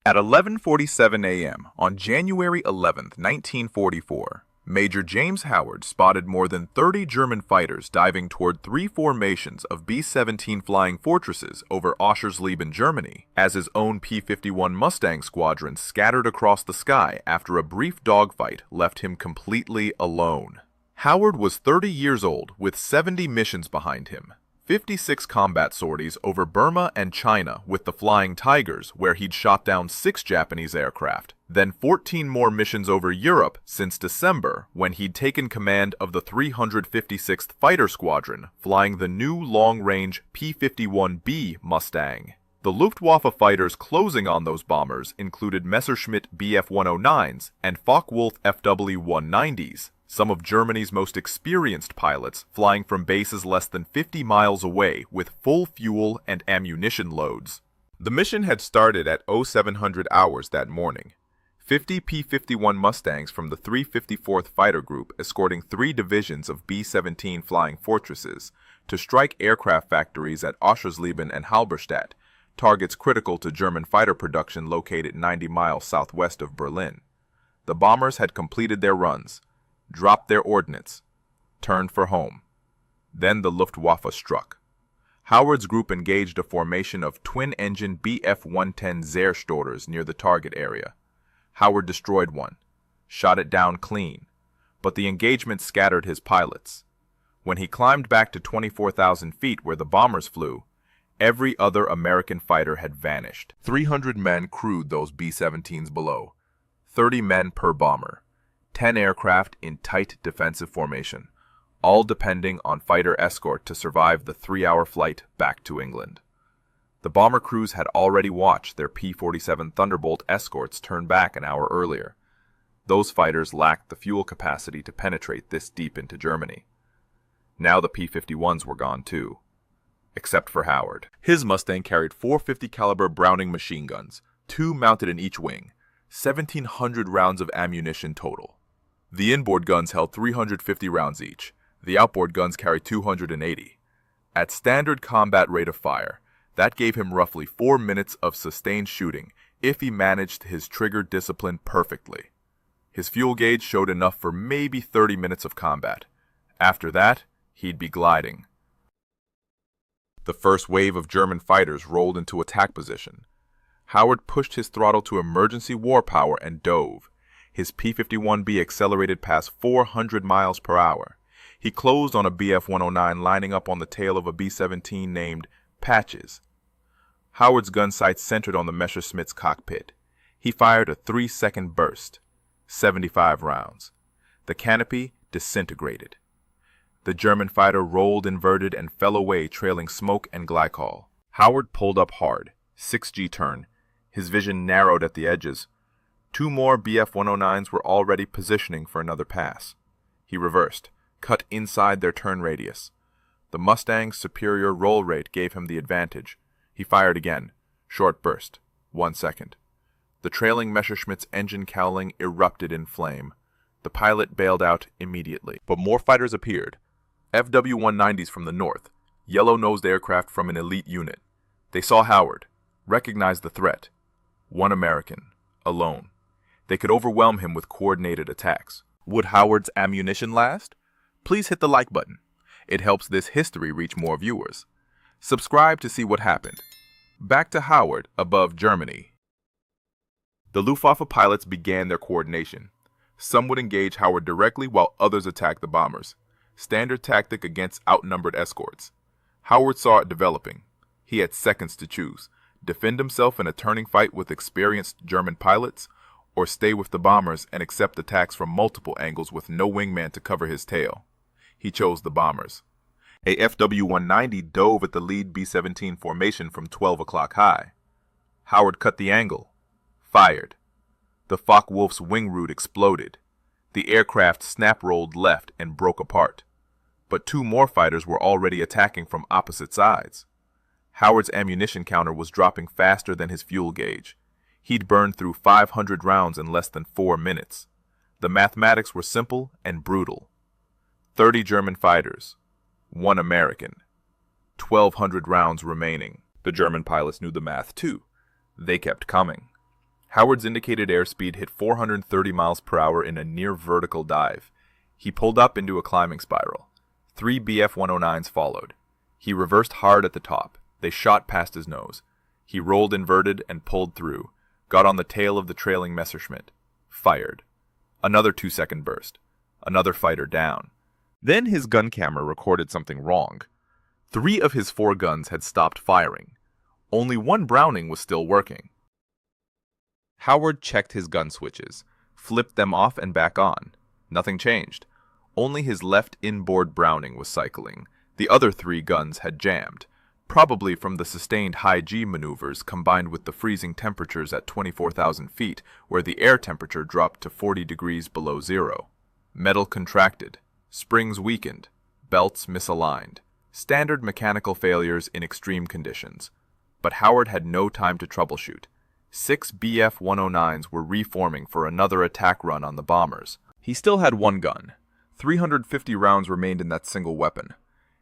At 11:47 a.m. on January 11, 1944, Major James Howard spotted more than 30 German fighters diving toward three formations of B-17 flying fortresses over Oschersleben, Germany, as his own P-51 Mustang squadron scattered across the sky after a brief dogfight left him completely alone. Howard was 30 years old with 70 missions behind him. 56 combat sorties over Burma and China with the Flying Tigers, where he'd shot down 6 Japanese aircraft, then 14 more missions over Europe since December, when he'd taken command of the 356th Fighter Squadron, flying the new long-range P-51B Mustang. The Luftwaffe fighters closing on those bombers included Messerschmitt Bf-109s and Focke-Wulf FW-190s, some of Germany's most experienced pilots flying from bases less than 50 miles away with full fuel and ammunition loads. The mission had started at 0700 hours that morning. 50 P-51 Mustangs from the 354th Fighter Group escorting 3 divisions of B-17 flying fortresses to strike aircraft factories at Oschersleben and Halberstadt, targets critical to German fighter production located 90 miles southwest of Berlin. The bombers had completed their runs, dropped their ordnance, turned for home. Then the Luftwaffe struck. Howard's group engaged a formation of twin-engine Bf-110 Zerstörer near the target area. Howard destroyed one, shot it down clean, but the engagement scattered his pilots. When he climbed back to 24,000 feet where the bombers flew, every other American fighter had vanished. 300 men crewed those B-17s below, 30 men per bomber. 10 aircraft in tight defensive formation, all depending on fighter escort to survive the 3-hour flight back to England. The bomber crews had already watched their P-47 Thunderbolt escorts turn back an hour earlier. Those fighters lacked the fuel capacity to penetrate this deep into Germany. Now the P-51s were gone too, except for Howard. His Mustang carried 450 caliber Browning machine guns, 2 mounted in each wing, 1,700 rounds of ammunition total. The inboard guns held 350 rounds each. The outboard guns carried 280. At standard combat rate of fire, that gave him roughly 4 minutes of sustained shooting if he managed his trigger discipline perfectly. His fuel gauge showed enough for maybe 30 minutes of combat. After that, he'd be gliding. The first wave of German fighters rolled into attack position. Howard pushed his throttle to emergency war power and dove. His P-51B accelerated past 400 miles per hour. He closed on a Bf-109 lining up on the tail of a B-17 named Patches. Howard's gun sights centered on the Messerschmitt's cockpit. He fired a 3-second burst, 75 rounds. The canopy disintegrated. The German fighter rolled inverted and fell away trailing smoke and glycol. Howard pulled up hard, 6G turn. His vision narrowed at the edges. 2 more Bf-109s were already positioning for another pass. He reversed, cut inside their turn radius. The Mustang's superior roll rate gave him the advantage. He fired again. Short burst. 1 second. The trailing Messerschmitt's engine cowling erupted in flame. The pilot bailed out immediately. But more fighters appeared. FW-190s from the north, yellow-nosed aircraft from an elite unit. They saw Howard, recognized the threat. 1 American, alone. They could overwhelm him with coordinated attacks. Would Howard's ammunition last? Please hit the like button. It helps this history reach more viewers. Subscribe to see what happened. Back to Howard above Germany. The Luftwaffe pilots began their coordination. Some would engage Howard directly while others attacked the bombers. Standard tactic against outnumbered escorts. Howard saw it developing. He had seconds to choose. Defend himself in a turning fight with experienced German pilots, or stay with the bombers and accept attacks from multiple angles with no wingman to cover his tail. He chose the bombers. A FW-190 dove at the lead B-17 formation from 12 o'clock high. Howard cut the angle. Fired. The Focke-Wulf's wing root exploded. The aircraft snap-rolled left and broke apart. But 2 more fighters were already attacking from opposite sides. Howard's ammunition counter was dropping faster than his fuel gauge. He'd burned through 500 rounds in less than 4 minutes. The mathematics were simple and brutal. 30 German fighters, 1 American, 1,200 rounds remaining. The German pilots knew the math too. They kept coming. Howard's indicated airspeed hit 430 miles per hour in a near-vertical dive. He pulled up into a climbing spiral. 3 BF-109s followed. He reversed hard at the top. They shot past his nose. He rolled inverted and pulled through, got on the tail of the trailing Messerschmitt. Fired. Another 2-second burst. Another fighter down. Then his gun camera recorded something wrong. 3 of his 4 guns had stopped firing. Only 1 Browning was still working. Howard checked his gun switches, flipped them off and back on. Nothing changed. Only his left inboard Browning was cycling. The other 3 guns had jammed, probably from the sustained high G maneuvers combined with the freezing temperatures at 24,000 feet, where the air temperature dropped to 40 degrees below zero. Metal contracted, springs weakened, belts misaligned. Standard mechanical failures in extreme conditions. But Howard had no time to troubleshoot. 6 BF-109s were reforming for another attack run on the bombers. He still had 1 gun. 350 rounds remained in that single weapon.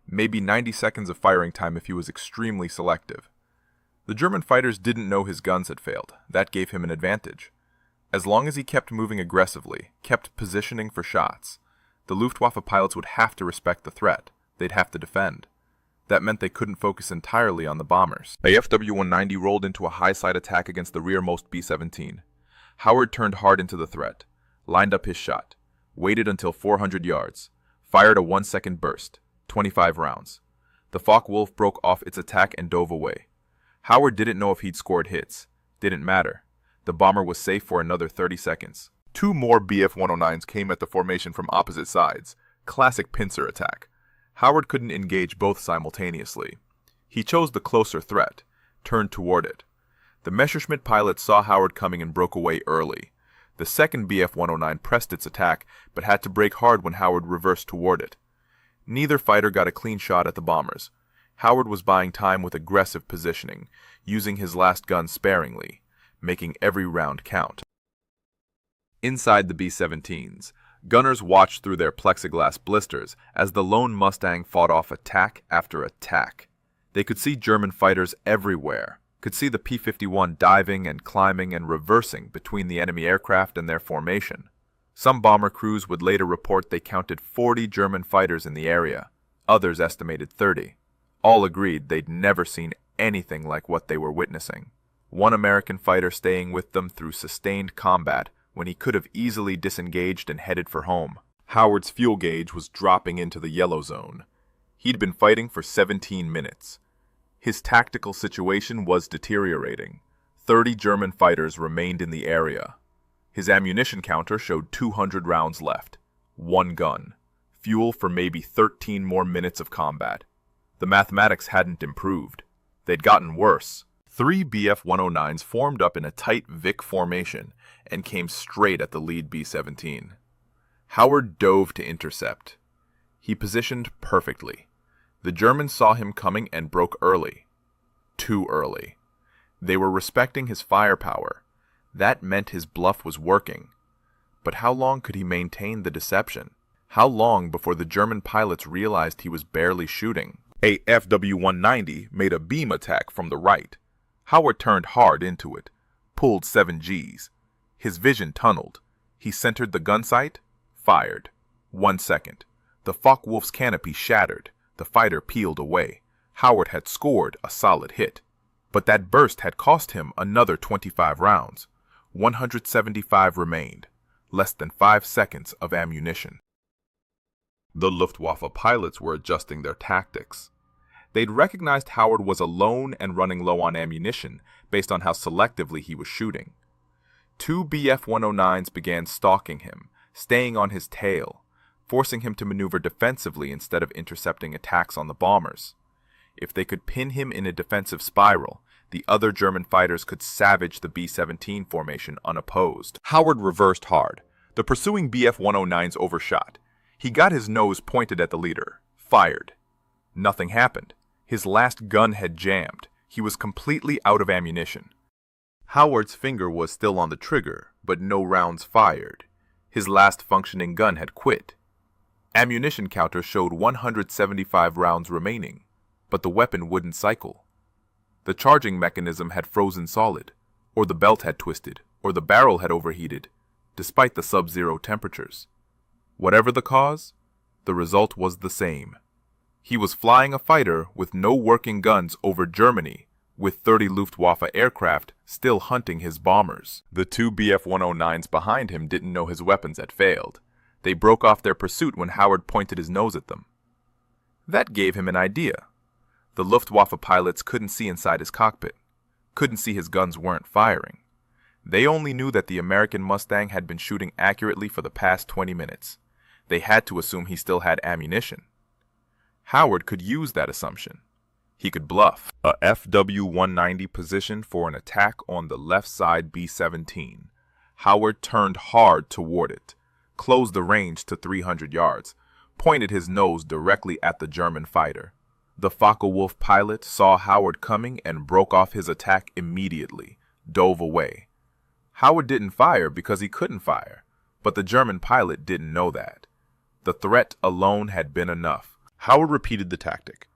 Maybe 90 seconds of firing time if he was extremely selective. The German fighters didn't know his guns had failed. That gave him an advantage. As long as he kept moving aggressively, kept positioning for shots, the Luftwaffe pilots would have to respect the threat. They'd have to defend. That meant they couldn't focus entirely on the bombers. A FW-190 rolled into a high-side attack against the rearmost B-17. Howard turned hard into the threat, lined up his shot, waited until 400 yards, fired a 1-second burst, 25 rounds. The Focke-Wulf broke off its attack and dove away. Howard didn't know if he'd scored hits. Didn't matter. The bomber was safe for another 30 seconds. 2 more BF-109s came at the formation from opposite sides. Classic pincer attack. Howard couldn't engage both simultaneously. He chose the closer threat, turned toward it. The Messerschmitt pilot saw Howard coming and broke away early. The second BF-109 pressed its attack, but had to brake hard when Howard reversed toward it. Neither fighter got a clean shot at the bombers. Howard was buying time with aggressive positioning, using his last gun sparingly, making every round count. Inside the B-17s, gunners watched through their plexiglass blisters as the lone Mustang fought off attack after attack. They could see German fighters everywhere, could see the P-51 diving and climbing and reversing between the enemy aircraft and their formation. Some bomber crews would later report they counted 40 German fighters in the area. Others estimated 30. All agreed they'd never seen anything like what they were witnessing. One American fighter staying with them through sustained combat when he could have easily disengaged and headed for home. Howard's fuel gauge was dropping into the yellow zone. He'd been fighting for 17 minutes. His tactical situation was deteriorating. 30 German fighters remained in the area. His ammunition counter showed 200 rounds left. 1 gun. Fuel for maybe 13 more minutes of combat. The mathematics hadn't improved. They'd gotten worse. 3 BF-109s formed up in a tight Vic formation and came straight at the lead B-17. Howard dove to intercept. He positioned perfectly. The Germans saw him coming and broke early. Too early. They were respecting his firepower. That meant his bluff was working. But how long could he maintain the deception? How long before the German pilots realized he was barely shooting? A FW-190 made a beam attack from the right. Howard turned hard into it, pulled 7 Gs. His vision tunneled. He centered the gun sight, fired. 1 second. The Focke-Wulf's canopy shattered. The fighter peeled away. Howard had scored a solid hit. But that burst had cost him another 25 rounds. 175 remained. Less than 5 seconds of ammunition. The Luftwaffe pilots were adjusting their tactics. They'd recognized Howard was alone and running low on ammunition based on how selectively he was shooting. 2 BF-109s began stalking him, staying on his tail, forcing him to maneuver defensively instead of intercepting attacks on the bombers. If they could pin him in a defensive spiral, the other German fighters could savage the B-17 formation unopposed. Howard reversed hard. The pursuing BF-109s overshot. He got his nose pointed at the leader. Fired. Nothing happened. His last gun had jammed. He was completely out of ammunition. Howard's finger was still on the trigger, but no rounds fired. His last functioning gun had quit. Ammunition counter showed 175 rounds remaining, but the weapon wouldn't cycle. The charging mechanism had frozen solid, or the belt had twisted, or the barrel had overheated, despite the sub-zero temperatures. Whatever the cause, the result was the same. He was flying a fighter with no working guns over Germany, with 30 Luftwaffe aircraft still hunting his bombers. The two Bf-109s behind him didn't know his weapons had failed. They broke off their pursuit when Howard pointed his nose at them. That gave him an idea. The Luftwaffe pilots couldn't see inside his cockpit, couldn't see his guns weren't firing. They only knew that the American Mustang had been shooting accurately for the past 20 minutes. They had to assume he still had ammunition. Howard could use that assumption. He could bluff a FW-190 position for an attack on the left side B-17. Howard turned hard toward it, closed the range to 300 yards, pointed his nose directly at the German fighter. The Focke-Wulf pilot saw Howard coming and broke off his attack immediately, dove away. Howard didn't fire because he couldn't fire, but the German pilot didn't know that. The threat alone had been enough. Howard repeated the tactic.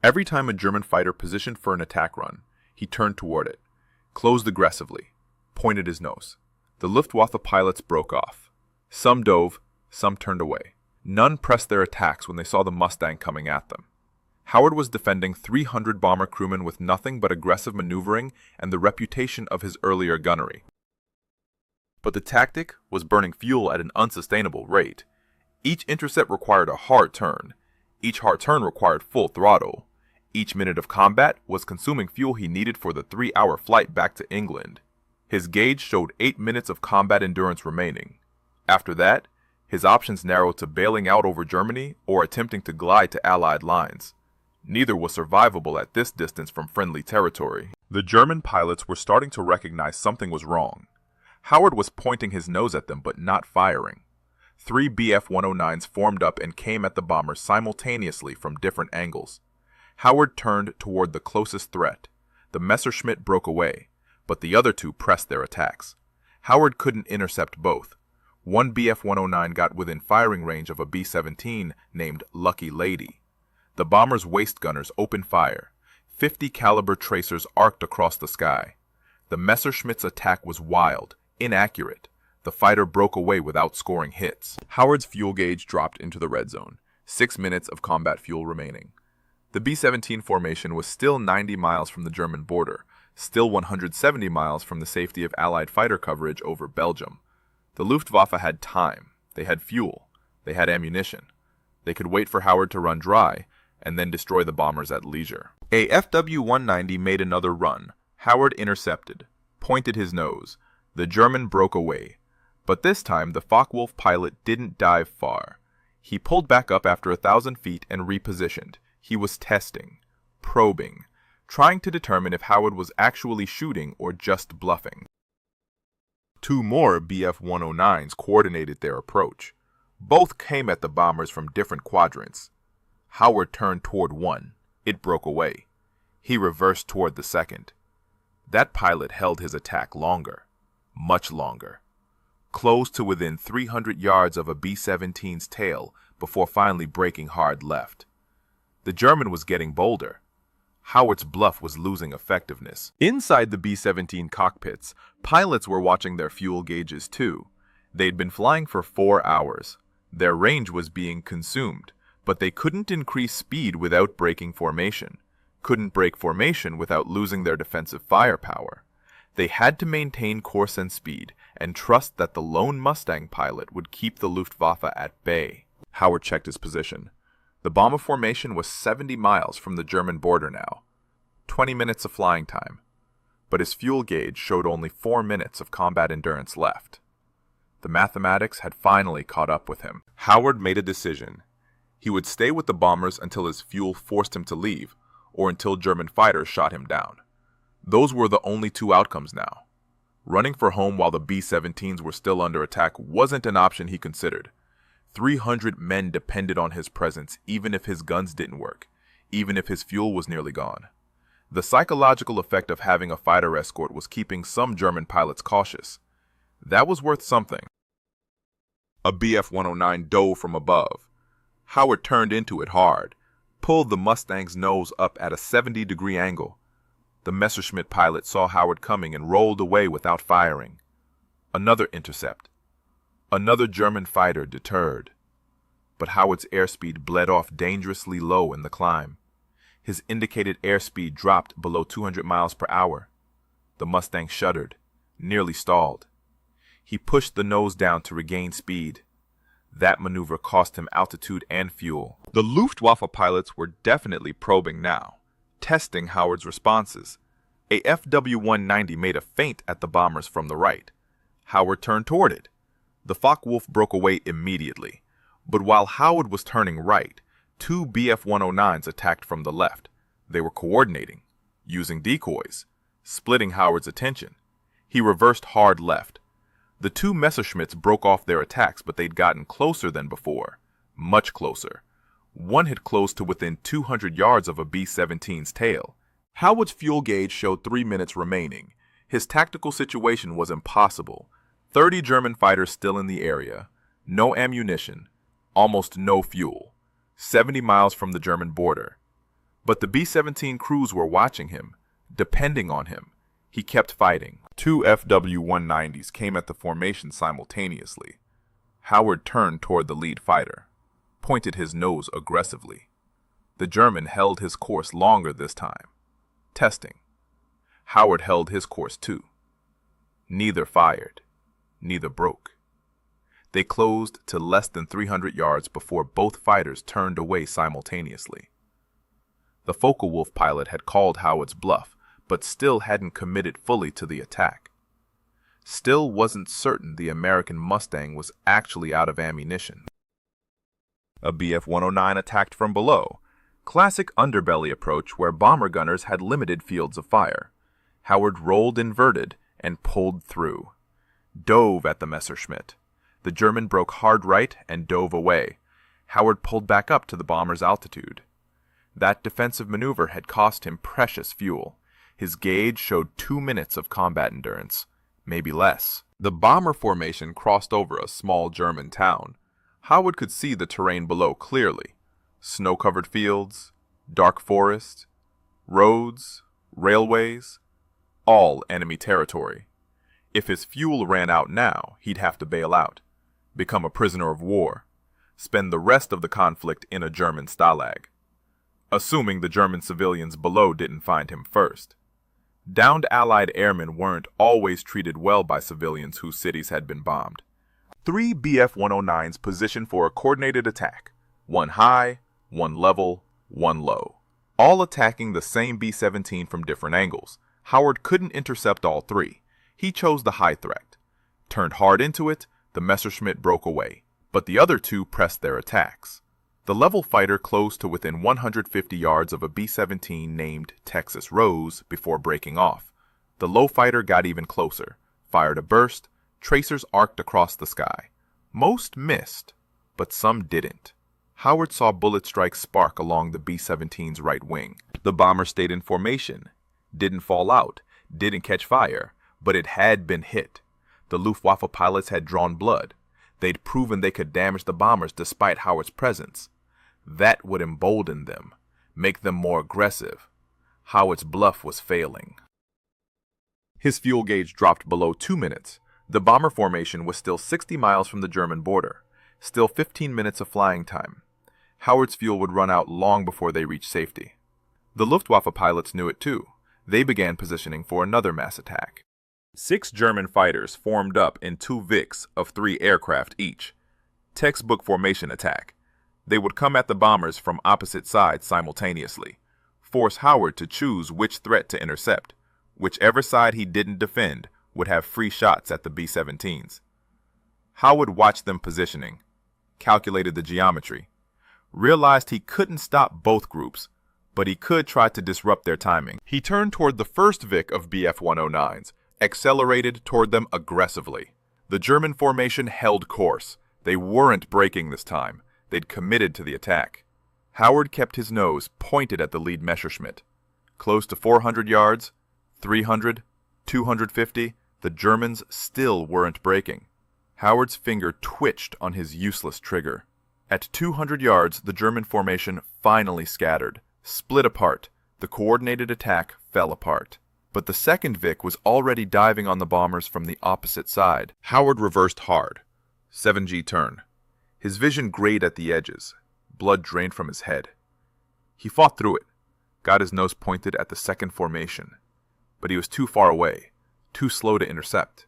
Every time a German fighter positioned for an attack run, he turned toward it, closed aggressively, pointed his nose. The Luftwaffe pilots broke off. Some dove, some turned away. None pressed their attacks when they saw the Mustang coming at them. Howard was defending 300 bomber crewmen with nothing but aggressive maneuvering and the reputation of his earlier gunnery. But the tactic was burning fuel at an unsustainable rate. Each intercept required a hard turn. Each hard turn required full throttle. Each minute of combat was consuming fuel he needed for the 3-hour flight back to England. His gauge showed 8 minutes of combat endurance remaining. After that, his options narrowed to bailing out over Germany or attempting to glide to Allied lines. Neither was survivable at this distance from friendly territory. The German pilots were starting to recognize something was wrong. Howard was pointing his nose at them but not firing. 3 Bf-109s formed up and came at the bombers simultaneously from different angles. Howard turned toward the closest threat. The Messerschmitt broke away, but the other two pressed their attacks. Howard couldn't intercept both. One Bf-109 got within firing range of a B-17 named Lucky Lady. The bomber's waist gunners opened fire. 50 caliber tracers arced across the sky. The Messerschmitt's attack was wild, inaccurate. The fighter broke away without scoring hits. Howard's fuel gauge dropped into the red zone. 6 minutes of combat fuel remaining. The B-17 formation was still 90 miles from the German border, still 170 miles from the safety of Allied fighter coverage over Belgium. The Luftwaffe had time. They had fuel. They had ammunition. They could wait for Howard to run dry, and then destroy the bombers at leisure. A FW-190 made another run. Howard intercepted, pointed his nose. The German broke away. But this time, the Focke-Wulf pilot didn't dive far. He pulled back up after 1,000 feet and repositioned. He was testing, probing, trying to determine if Howard was actually shooting or just bluffing. 2 more Bf-109s coordinated their approach. Both came at the bombers from different quadrants. Howard turned toward one. It broke away. He reversed toward the second. That pilot held his attack longer, much longer, close to within 300 yards of a B-17's tail before finally breaking hard left. The German was getting bolder. Howard's bluff was losing effectiveness. Inside the B-17 cockpits, pilots were watching their fuel gauges too. They'd been flying for 4 hours. Their range was being consumed, but they couldn't increase speed without breaking formation, couldn't break formation without losing their defensive firepower. They had to maintain course and speed and trust that the lone Mustang pilot would keep the Luftwaffe at bay. Howard checked his position. The bomber formation was 70 miles from the German border now. 20 minutes of flying time. But his fuel gauge showed only 4 minutes of combat endurance left. The mathematics had finally caught up with him. Howard made a decision. He would stay with the bombers until his fuel forced him to leave, or until German fighters shot him down. Those were the only 2 outcomes now. Running for home while the B-17s were still under attack wasn't an option he considered. 300 men depended on his presence even if his guns didn't work, even if his fuel was nearly gone. The psychological effect of having a fighter escort was keeping some German pilots cautious. That was worth something. A Bf-109 dove from above. Howard turned into it hard, pulled the Mustang's nose up at a 70-degree angle. The Messerschmitt pilot saw Howard coming and rolled away without firing. Another intercept. Another German fighter deterred. But Howard's airspeed bled off dangerously low in the climb. His indicated airspeed dropped below 200 miles per hour. The Mustang shuddered, nearly stalled. He pushed the nose down to regain speed. That maneuver cost him altitude and fuel. The Luftwaffe pilots were definitely probing now, testing Howard's responses. A FW-190 made a feint at the bombers from the right. Howard turned toward it. The Focke-Wulf broke away immediately. But while Howard was turning right, two Bf-109s attacked from the left. They were coordinating, using decoys, splitting Howard's attention. He reversed hard left. The two Messerschmitts broke off their attacks, but they'd gotten closer than before. Much closer. One had closed to within 200 yards of a B-17's tail. Howard's fuel gauge showed 3 minutes remaining. His tactical situation was impossible. 30 German fighters still in the area. No ammunition. Almost no fuel. 70 miles from the German border. But the B-17 crews were watching him, depending on him. He kept fighting. Two FW-190s came at the formation simultaneously. Howard turned toward the lead fighter, pointed his nose aggressively. The German held his course longer this time. Testing. Howard held his course too. Neither fired. Neither broke. They closed to less than 300 yards before both fighters turned away simultaneously. The Focke-Wulf pilot had called Howard's bluff, but still hadn't committed fully to the attack. Still wasn't certain the American Mustang was actually out of ammunition. A Bf-109 attacked from below. Classic underbelly approach where bomber gunners had limited fields of fire. Howard rolled inverted and pulled through. Dove at the Messerschmitt. The German broke hard right and dove away. Howard pulled back up to the bomber's altitude. That defensive maneuver had cost him precious fuel. His gauge showed 2 minutes of combat endurance, maybe less. The bomber formation crossed over a small German town. Howard could see the terrain below clearly. Snow-covered fields, dark forest, roads, railways, all enemy territory. If his fuel ran out now, he'd have to bail out, become a prisoner of war, spend the rest of the conflict in a German stalag. Assuming the German civilians below didn't find him first. Downed Allied airmen weren't always treated well by civilians whose cities had been bombed. 3 Bf-109s positioned for a coordinated attack. One high, one level, one low. All attacking the same B-17 from different angles. Howard couldn't intercept all 3. He chose the high threat. Turned hard into it, the Messerschmitt broke away. But the other 2 pressed their attacks. The level fighter closed to within 150 yards of a B-17 named Texas Rose before breaking off. The low fighter got even closer, fired a burst, tracers arced across the sky. Most missed, but some didn't. Howard saw bullet strikes spark along the B-17's right wing. The bomber stayed in formation, didn't fall out, didn't catch fire, but it had been hit. The Luftwaffe pilots had drawn blood. They'd proven they could damage the bombers despite Howard's presence. That would embolden them, make them more aggressive. Howard's bluff was failing. His fuel gauge dropped below 2 minutes. The bomber formation was still 60 miles from the German border. Still 15 minutes of flying time. Howard's fuel would run out long before they reached safety. The Luftwaffe pilots knew it too. They began positioning for another mass attack. 6 German fighters formed up in 2 Vics of 3 aircraft each. Textbook formation attack. They would come at the bombers from opposite sides simultaneously. Force Howard to choose which threat to intercept. Whichever side he didn't defend would have free shots at the B-17s. Howard watched them positioning, calculated the geometry, realized he couldn't stop both groups, but he could try to disrupt their timing. He turned toward the first Vic of Bf-109s, accelerated toward them aggressively. The German formation held course. They weren't breaking this time. They'd committed to the attack. Howard kept his nose pointed at the lead Messerschmitt. Close to 400 yards, 300, 250, the Germans still weren't breaking. Howard's finger twitched on his useless trigger. At 200 yards, the German formation finally scattered, split apart. The coordinated attack fell apart. But the second Vic was already diving on the bombers from the opposite side. Howard reversed hard. 7G turn. His vision grayed at the edges. Blood drained from his head. He fought through it, got his nose pointed at the second formation. But he was too far away, too slow to intercept.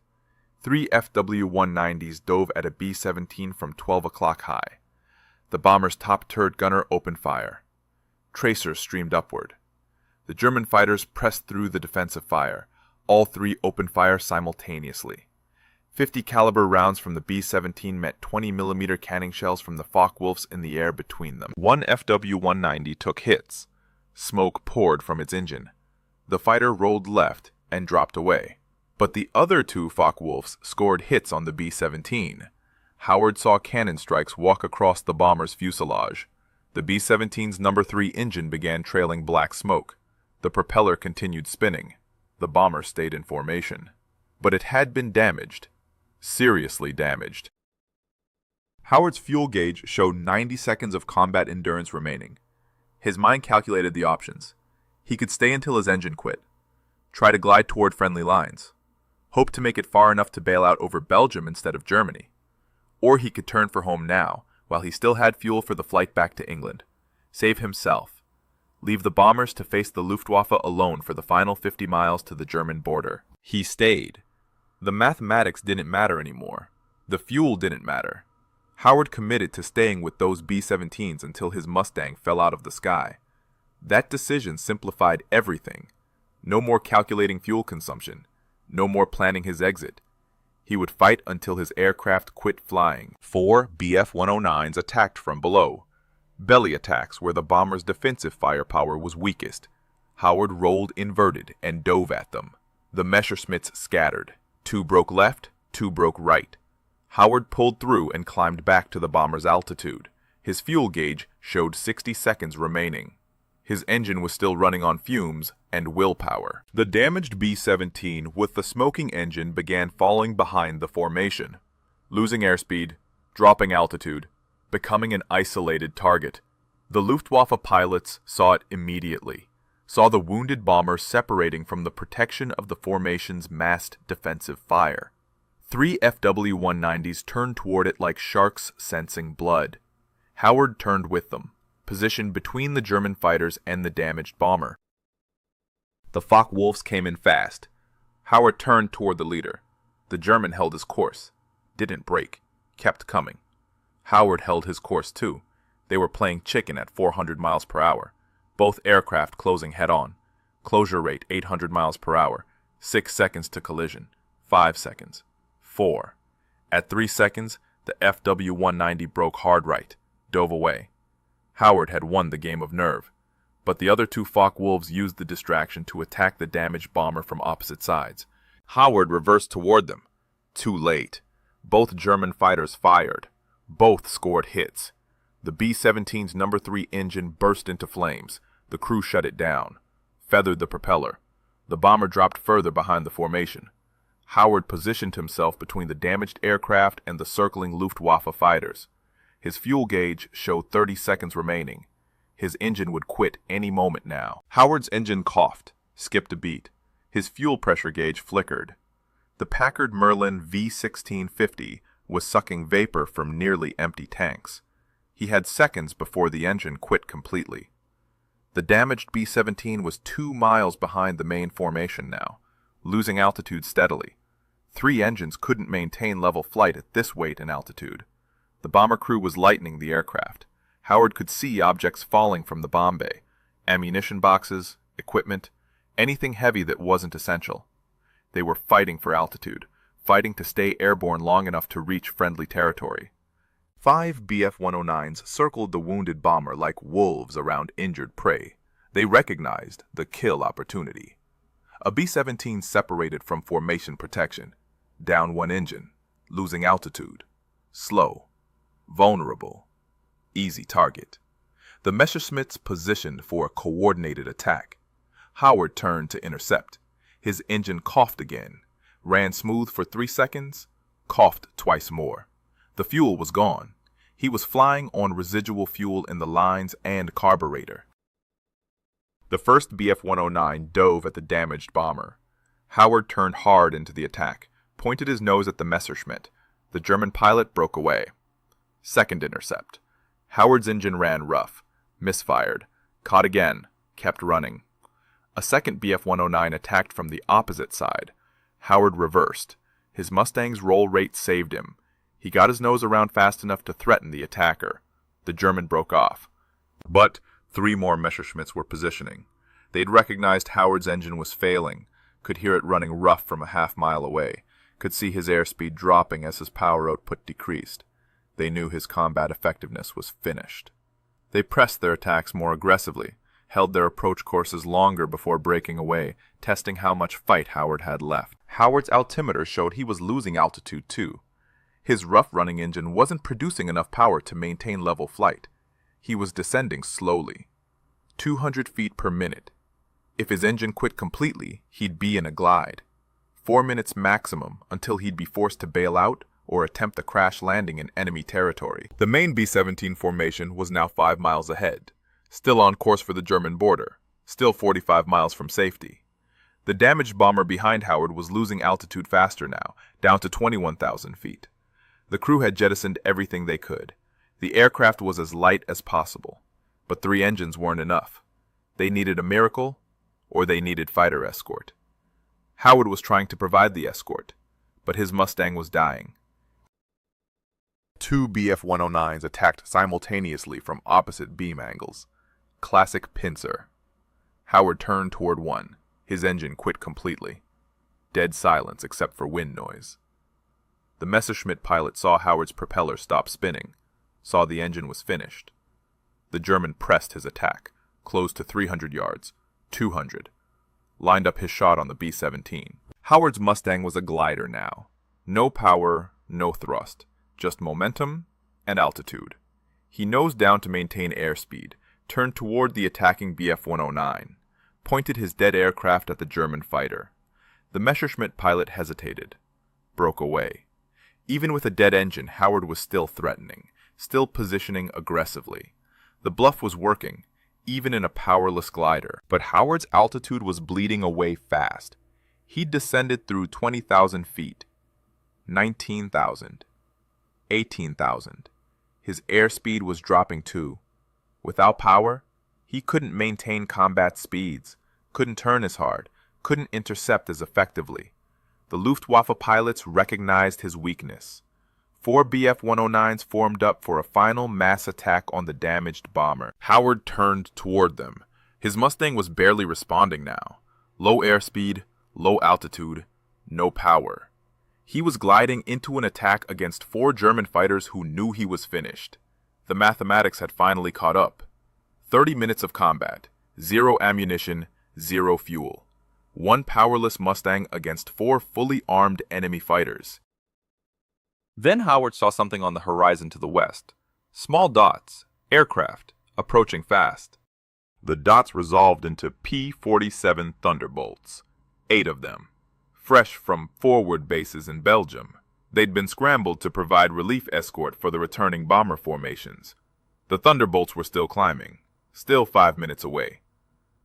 3 FW-190s dove at a B-17 from 12 o'clock high. The bomber's top turret gunner opened fire. Tracers streamed upward. The German fighters pressed through the defensive fire. All 3 opened fire simultaneously. 50 caliber rounds from the B-17 met 20mm cannon shells from the Focke-Wulfs in the air between them. 1 FW-190 took hits. Smoke poured from its engine. The fighter rolled left and dropped away. But the other 2 Focke-Wulfs scored hits on the B-17. Howard saw cannon strikes walk across the bomber's fuselage. The B-17's number 3 engine began trailing black smoke. The propeller continued spinning. The bomber stayed in formation. But it had been damaged. Seriously damaged. Howard's fuel gauge showed 90 seconds of combat endurance remaining. His mind calculated the options. He could stay until his engine quit. Try to glide toward friendly lines. Hope to make it far enough to bail out over Belgium instead of Germany. Or he could turn for home now, while he still had fuel for the flight back to England. Save himself. Leave the bombers to face the Luftwaffe alone for the final 50 miles to the German border. He stayed. The mathematics didn't matter anymore. The fuel didn't matter. Howard committed to staying with those B-17s until his Mustang fell out of the sky. That decision simplified everything. No more calculating fuel consumption. No more planning his exit. He would fight until his aircraft quit flying. 4 Bf-109s attacked from below. Belly attacks where the bomber's defensive firepower was weakest. Howard rolled inverted and dove at them. The Messerschmitts scattered. 2 broke left, 2 broke right. Howard pulled through and climbed back to the bomber's altitude. His fuel gauge showed 60 seconds remaining. His engine was still running on fumes and willpower. The damaged B-17 with the smoking engine began falling behind the formation, losing airspeed, dropping altitude, becoming an isolated target. The Luftwaffe pilots saw it immediately, saw the wounded bomber separating from the protection of the formation's massed defensive fire. 3 FW-190s turned toward it like sharks sensing blood. Howard turned with them, positioned between the German fighters and the damaged bomber. The Focke-Wulfs came in fast. Howard turned toward the leader. The German held his course, didn't break, kept coming. Howard held his course too. They were playing chicken at 400 miles per hour. Both aircraft closing head-on. Closure rate 800 miles per hour. 6 seconds to collision. 5 seconds. 4. At 3 seconds, the FW-190 broke hard right, dove away. Howard had won the game of nerve, but the other 2 Focke-Wulfs used the distraction to attack the damaged bomber from opposite sides. Howard reversed toward them. Too late. Both German fighters fired. Both scored hits. The B-17's number 3 engine burst into flames. The crew shut it down, feathered the propeller. The bomber dropped further behind the formation. Howard positioned himself between the damaged aircraft and the circling Luftwaffe fighters. His fuel gauge showed 30 seconds remaining. His engine would quit any moment now. Howard's engine coughed, skipped a beat. His fuel pressure gauge flickered. The Packard Merlin V1650 was sucking vapor from nearly empty tanks. He had seconds before the engine quit completely. The damaged B-17 was 2 miles behind the main formation now, losing altitude steadily. 3 engines couldn't maintain level flight at this weight and altitude. The bomber crew was lightening the aircraft. Howard could see objects falling from the bomb bay, ammunition boxes, equipment, anything heavy that wasn't essential. They were fighting for altitude, fighting to stay airborne long enough to reach friendly territory. 5 Bf-109s circled the wounded bomber like wolves around injured prey. They recognized the kill opportunity. A B-17 separated from formation protection, down 1 engine, losing altitude, slow, vulnerable, easy target. The Messerschmitts positioned for a coordinated attack. Howard turned to intercept. His engine coughed again, ran smooth for 3 seconds, coughed twice more. The fuel was gone. He was flying on residual fuel in the lines and carburetor. The first Bf-109 dove at the damaged bomber. Howard turned hard into the attack, pointed his nose at the Messerschmitt. The German pilot broke away. Second intercept. Howard's engine ran rough, misfired, caught again, kept running. A second Bf-109 attacked from the opposite side. Howard reversed. His Mustang's roll rate saved him. He got his nose around fast enough to threaten the attacker. The German broke off. But 3 more Messerschmitts were positioning. They'd recognized Howard's engine was failing, could hear it running rough from a half-mile away, could see his airspeed dropping as his power output decreased. They knew his combat effectiveness was finished. They pressed their attacks more aggressively, held their approach courses longer before breaking away, testing how much fight Howard had left. Howard's altimeter showed he was losing altitude too. His rough-running engine wasn't producing enough power to maintain level flight. He was descending slowly, 200 feet per minute. If his engine quit completely, he'd be in a glide. 4 minutes maximum until he'd be forced to bail out or attempt a crash landing in enemy territory. The main B-17 formation was now 5 miles ahead, still on course for the German border, still 45 miles from safety. The damaged bomber behind Howard was losing altitude faster now, down to 21,000 feet. The crew had jettisoned everything they could. The aircraft was as light as possible, but 3 engines weren't enough. They needed a miracle, or they needed fighter escort. Howard was trying to provide the escort, but his Mustang was dying. 2 Bf-109s attacked simultaneously from opposite beam angles. Classic pincer. Howard turned toward one. His engine quit completely. Dead silence except for wind noise. The Messerschmitt pilot saw Howard's propeller stop spinning, saw the engine was finished. The German pressed his attack, closed to 300 yards, 200, lined up his shot on the B-17. Howard's Mustang was a glider now. No power, no thrust, just momentum and altitude. He nosed down to maintain airspeed, turned toward the attacking Bf-109, pointed his dead aircraft at the German fighter. The Messerschmitt pilot hesitated, broke away. Even with a dead engine, Howard was still threatening, still positioning aggressively. The bluff was working, even in a powerless glider. But Howard's altitude was bleeding away fast. He'd descended through 20,000 feet, 19,000, 18,000. His airspeed was dropping too. Without power, he couldn't maintain combat speeds, couldn't turn as hard, couldn't intercept as effectively. The Luftwaffe pilots recognized his weakness. 4 Bf-109s formed up for a final mass attack on the damaged bomber. Howard turned toward them. His Mustang was barely responding now. Low airspeed, low altitude, no power. He was gliding into an attack against 4 German fighters who knew he was finished. The mathematics had finally caught up. 30 minutes of combat, 0 ammunition, 0 fuel. 1 powerless Mustang against 4 fully armed enemy fighters. Then Howard saw something on the horizon to the west. Small dots, aircraft, approaching fast. The dots resolved into P-47 Thunderbolts. 8 of them. Fresh from forward bases in Belgium. They'd been scrambled to provide relief escort for the returning bomber formations. The Thunderbolts were still climbing, still 5 minutes away.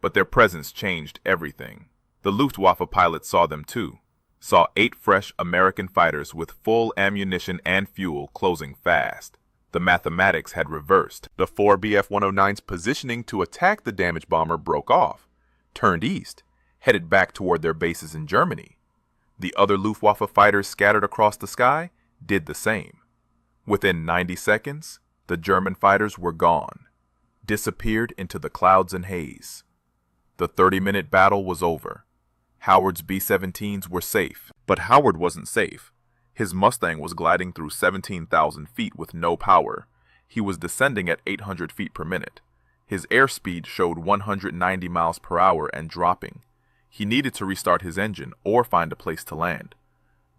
But their presence changed everything. The Luftwaffe pilots saw them too. Saw 8 fresh American fighters with full ammunition and fuel closing fast. The mathematics had reversed. The 4 Bf-109s positioning to attack the damaged bomber broke off, turned east, headed back toward their bases in Germany. The other Luftwaffe fighters scattered across the sky did the same. Within 90 seconds, the German fighters were gone, disappeared into the clouds and haze. The 30-minute battle was over. Howard's B-17s were safe, but Howard wasn't safe. His Mustang was gliding through 17,000 feet with no power. He was descending at 800 feet per minute. His airspeed showed 190 miles per hour and dropping. He needed to restart his engine or find a place to land.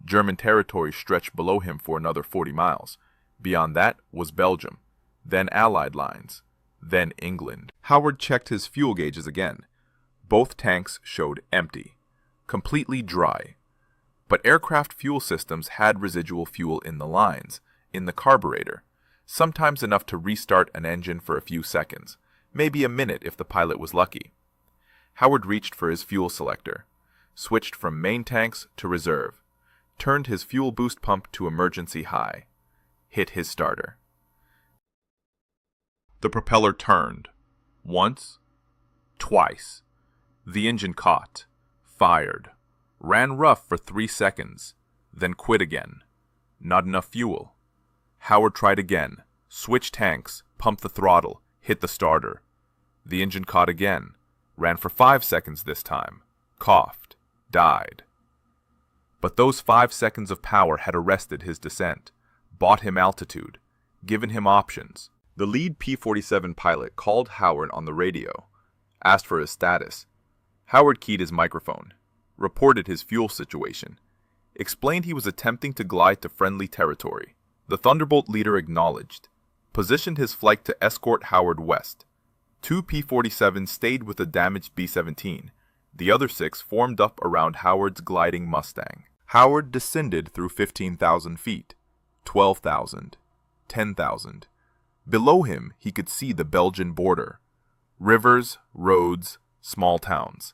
German territory stretched below him for another 40 miles. Beyond that was Belgium, then Allied lines, then England. Howard checked his fuel gauges again. Both tanks showed empty. Completely dry. But aircraft fuel systems had residual fuel in the lines, in the carburetor, sometimes enough to restart an engine for a few seconds, maybe a minute if the pilot was lucky. Howard reached for his fuel selector, switched from main tanks to reserve, turned his fuel boost pump to emergency high, hit his starter. The propeller turned. Once, twice. The engine caught, fired, ran rough for 3 seconds, then quit again. Not enough fuel. Howard tried again, switched tanks, pumped the throttle, hit the starter. The engine caught again, ran for 5 seconds this time, coughed, died. But those 5 seconds of power had arrested his descent, bought him altitude, given him options. The lead P-47 pilot called Howard on the radio, asked for his status. Howard keyed his microphone, reported his fuel situation, explained he was attempting to glide to friendly territory. The Thunderbolt leader acknowledged, positioned his flight to escort Howard west. 2 P-47s stayed with the damaged B-17. The other 6 formed up around Howard's gliding Mustang. Howard descended through 15,000 feet, 12,000, 10,000. Below him, he could see the Belgian border. Rivers, roads, small towns.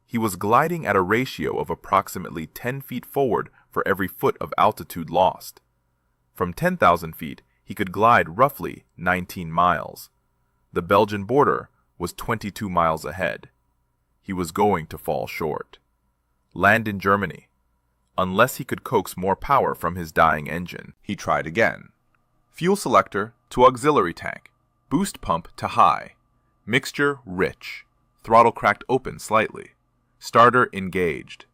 He was gliding at a ratio of approximately 10 feet forward for every foot of altitude lost. From 10,000 feet, he could glide roughly 19 miles. The Belgian border was 22 miles ahead. He was going to fall short. Land in Germany. Unless he could coax more power from his dying engine. He tried again. Fuel selector to auxiliary tank. Boost pump to high. Mixture rich. Throttle cracked open slightly. Starter engaged.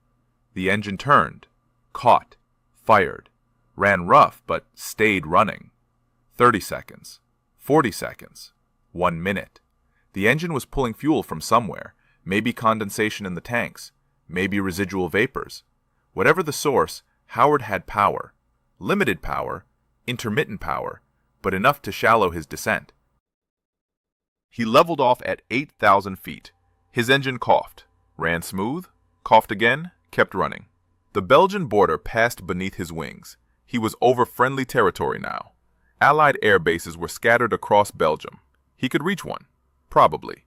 The engine turned, caught, fired, ran rough but stayed running. 30 seconds, 40 seconds, 1 minute. The engine was pulling fuel from somewhere, maybe condensation in the tanks, maybe residual vapors. Whatever the source, Howard had power. Limited power, intermittent power, but enough to shallow his descent. He leveled off at 8,000 feet. His engine coughed, ran smooth, coughed again, kept running. The Belgian border passed beneath his wings. He was over friendly territory now. Allied air bases were scattered across Belgium. He could reach one, probably,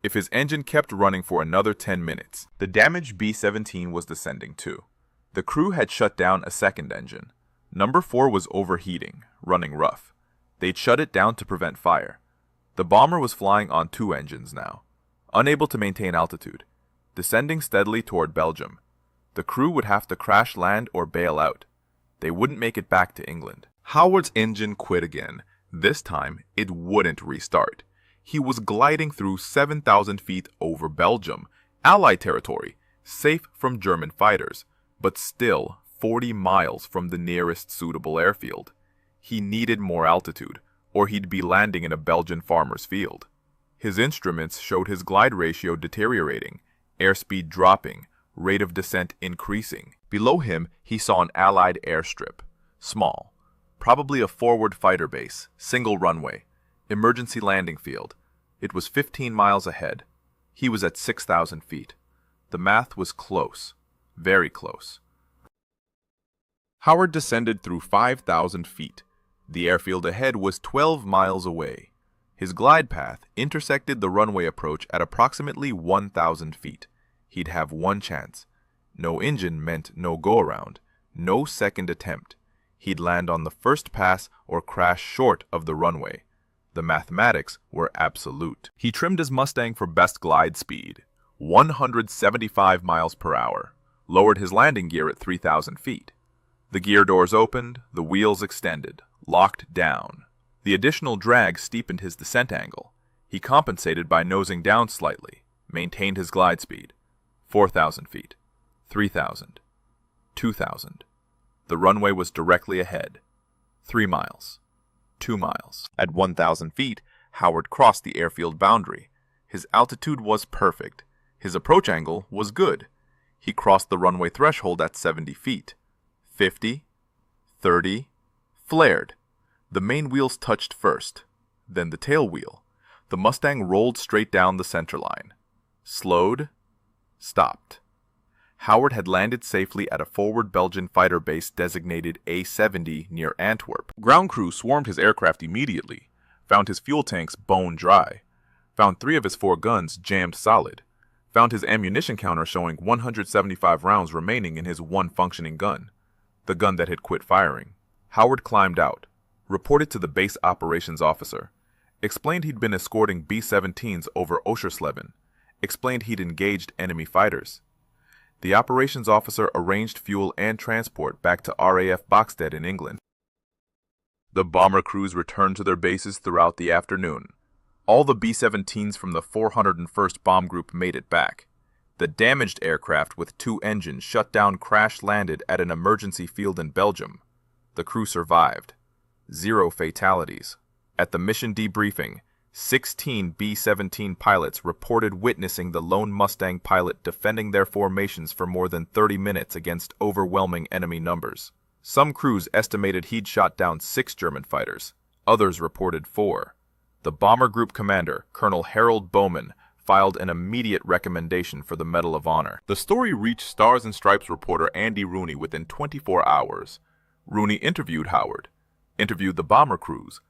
if his engine kept running for another 10 minutes. The damaged B-17 was descending too. The crew had shut down a second engine. Number 4 was overheating, running rough. They'd shut it down to prevent fire. The bomber was flying on 2 engines now, unable to maintain altitude, descending steadily toward Belgium. The crew would have to crash land or bail out. They wouldn't make it back to England. Howard's engine quit again. This time, it wouldn't restart. He was gliding through 7,000 feet over Belgium, Allied territory, safe from German fighters, but still 40 miles from the nearest suitable airfield. He needed more altitude, or he'd be landing in a Belgian farmer's field. His instruments showed his glide ratio deteriorating, airspeed dropping, rate of descent increasing. Below him, he saw an Allied airstrip. Small. Probably a forward fighter base, single runway, emergency landing field. It was 15 miles ahead. He was at 6,000 feet. The math was close. Very close. Howard descended through 5,000 feet. The airfield ahead was 12 miles away. His glide path intersected the runway approach at approximately 1,000 feet. He'd have one chance. No engine meant no go-around, no second attempt. He'd land on the first pass or crash short of the runway. The mathematics were absolute. He trimmed his Mustang for best glide speed, 175 miles per hour, lowered his landing gear at 3,000 feet. The gear doors opened, the wheels extended, locked down. The additional drag steepened his descent angle. He compensated by nosing down slightly, maintained his glide speed. 4,000 feet, 3,000, 2,000. The runway was directly ahead. 3 miles, 2 miles. At 1,000 feet, Howard crossed the airfield boundary. His altitude was perfect. His approach angle was good. He crossed the runway threshold at 70 feet. 50, 30, flared. The main wheels touched first, then the tail wheel. The Mustang rolled straight down the center line. Slowed, stopped. Howard had landed safely at a forward Belgian fighter base designated A-70 near Antwerp. Ground crew swarmed his aircraft immediately, found his fuel tanks bone dry, found 3 of his 4 guns jammed solid, found his ammunition counter showing 175 rounds remaining in his one functioning gun, the gun that had quit firing. Howard climbed out, reported to the base operations officer, explained he'd been escorting B-17s over Oschersleben, explained he'd engaged enemy fighters. The operations officer arranged fuel and transport back to RAF Boxstead in England. The bomber crews returned to their bases throughout the afternoon. All the B-17s from the 401st Bomb Group made it back. The damaged aircraft with 2 engines shut down crash-landed at an emergency field in Belgium. The crew survived. 0 fatalities. At the mission debriefing, 16 B-17 pilots reported witnessing the lone Mustang pilot defending their formations for more than 30 minutes against overwhelming enemy numbers. Some crews estimated he'd shot down 6 German fighters. Others reported 4. The bomber group commander, Colonel Harold Bowman, filed an immediate recommendation for the Medal of Honor. The story reached Stars and Stripes reporter Andy Rooney within 24 hours. Rooney interviewed Howard, interviewed the bomber crews,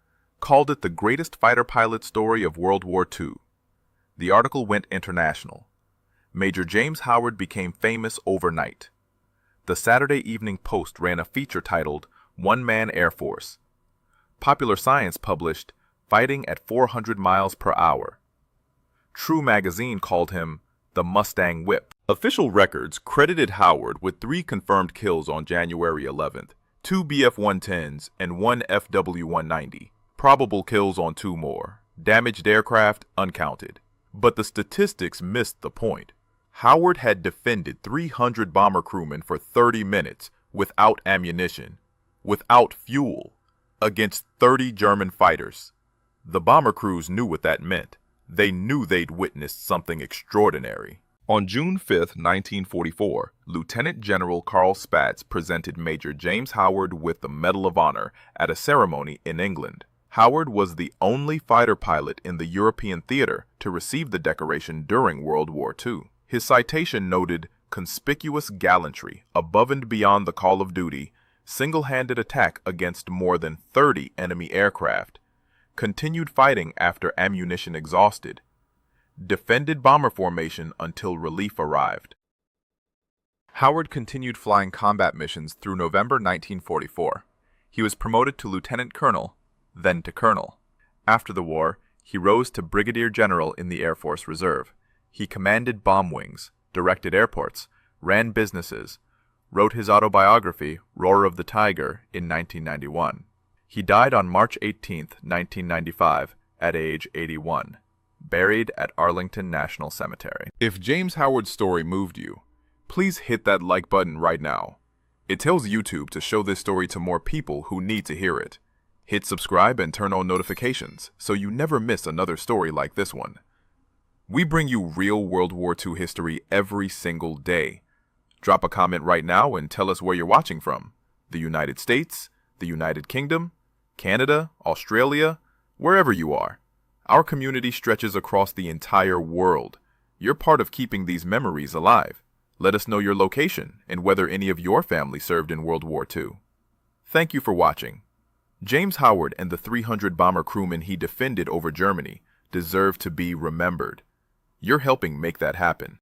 called it the greatest fighter pilot story of World War II. The article went international. Major James Howard became famous overnight. The Saturday Evening Post ran a feature titled One Man Air Force. Popular Science published Fighting at 400 miles per hour. True magazine called him the Mustang Whip. Official records credited Howard with 3 confirmed kills on January 11th, 2 Bf-110s and 1 FW-190. Probable kills on 2 more. Damaged aircraft uncounted. But the statistics missed the point. Howard had defended 300 bomber crewmen for 30 minutes without ammunition, without fuel, against 30 German fighters. The bomber crews knew what that meant. They knew they'd witnessed something extraordinary. On June 5, 1944, Lieutenant General Carl Spaatz presented Major James Howard with the Medal of Honor at a ceremony in England. Howard was the only fighter pilot in the European theater to receive the decoration during World War II. His citation noted conspicuous gallantry above and beyond the call of duty, single-handed attack against more than 30 enemy aircraft, continued fighting after ammunition exhausted, defended bomber formation until relief arrived. Howard continued flying combat missions through November 1944. He was promoted to lieutenant colonel, then to colonel. After the war, he rose to brigadier general in the Air Force Reserve. He commanded bomb wings, directed airports, ran businesses, wrote his autobiography, Roar of the Tiger, in 1991. He died on March 18, 1995, at age 81, buried at Arlington National Cemetery. If James Howard's story moved you, please hit that like button right now. It tells YouTube to show this story to more people who need to hear it. Hit subscribe and turn on notifications so you never miss another story like this one. We bring you real World War II history every single day. Drop a comment right now and tell us where you're watching from. The United States, the United Kingdom, Canada, Australia, wherever you are. Our community stretches across the entire world. You're part of keeping these memories alive. Let us know your location and whether any of your family served in World War II. Thank you for watching. James Howard and the 300 bomber crewmen he defended over Germany deserve to be remembered. You're helping make that happen.